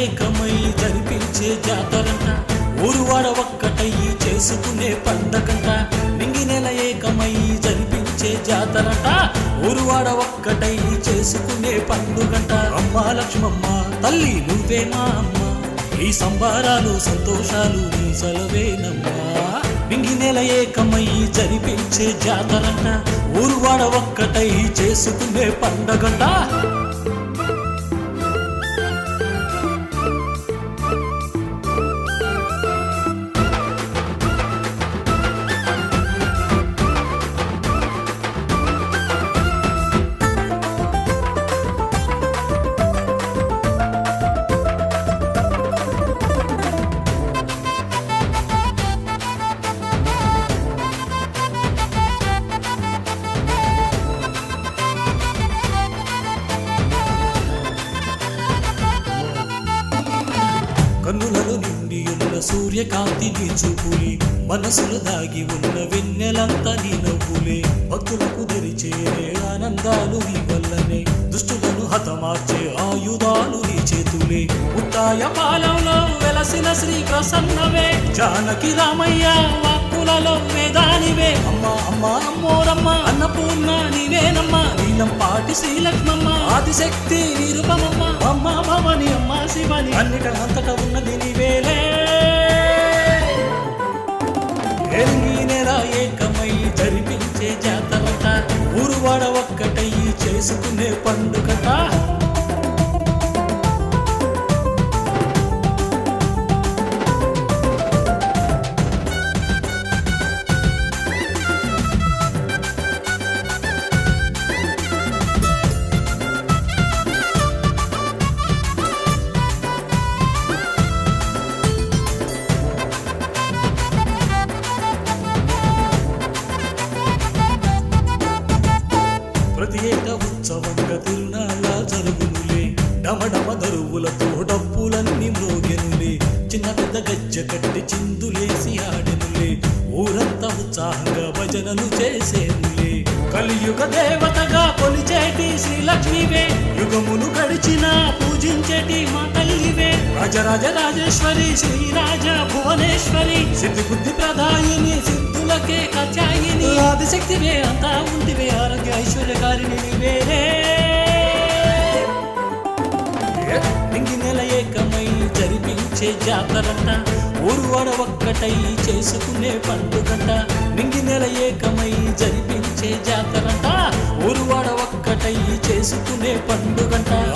ఏకమై జరిపించే జాతరంట, ఊరువాడ ఒక్కటయ్యి చేసుకునే పండగంట. నింగి నెల ఏకమై జరిపించే జాతరంట, ఊరువాడ ఒక్కటయ్యి చేసుకునే పండుగంట. అమ్మ లక్ష్మమ్మ తల్లి నువ్వే మా అమ్మ, ఈ సంబారాలు సంతోషాలు నీ సెలవేనమ్మా. నింగి నెల ఏకమై జరిపించే జాతరంట, ఊరువాడ ఒక్కటై చేసుకునే పండగంట. కన్నులలో నిండి ఉన్న సూర్యకాంతిని చూపులే, మనసులు దాగి ఉన్న వెన్నెలంతా నీ నవ్వులే. భక్తులకు తెరిచేరే ఆనందాలు నీ వల్లనే, దుష్టులను హతమార్చే ఆయుధాలు నీ చేతులే. ఉత్తాయ పాలెంలో వెలసిన శ్రీ ప్రసన్నవే, జానకి రామయ్య వాక్కులలో వేదానివే. అమ్మ అమ్మ అమ్మోరమ్మ అన్నపూర్ణ నీవేనమ్మా, నీలంపాటి శ్రీలక్ష్మమ్మ ఆదిశక్తి నిరుపమమ్మ. అమ్మ భవని అమ్మ శివని అన్నిట అంతటా ఉన్నది నీవేలే. ఈ నెల ఏకమై జరిపించే జాతరంట, ఊరువాడ ఒక్కటయ్యి చేసుకునే పండుగట. ప్రతి ఏటా ఉత్సవంగా తిరునాళ్ళ జరుగునులే, డమడమ దరువులతో డప్పులన్నీ మ్రోగెనులే. చిన్న పెద్ద గజ్జ కట్టి చిందులేసి ఆడెనులే, ఊరంతా ఉత్సాహంగా భజనలు చేసేనులే. కలియుగ దేవతగా కొలిచేటి శ్రీలక్ష్మివే, యుగములు గడిచిన పూజించేటి మా తల్లివే. రాజరాజ రాజేశ్వరి శ్రీరాజ భువనేశ్వరి, సిద్ధి బుద్ధి ప్రదాయిని సిద్ధులకే కచాయిని. ఆదిశక్తివే అంతా ఉంటివే, ఆరోగ్య ఐశ్వర్యకారిణి నీవేరే. నింగి నెల ఏకమై జరిపించే జాతరంట, ఊరువాడ ఒక్కటై చేసుకునే పండుగంట. నింగి నెల ఏకమై జరిపించే జాతరంట, ఊరువాడ ఒక్కటై చేసుకునే పండుగంట.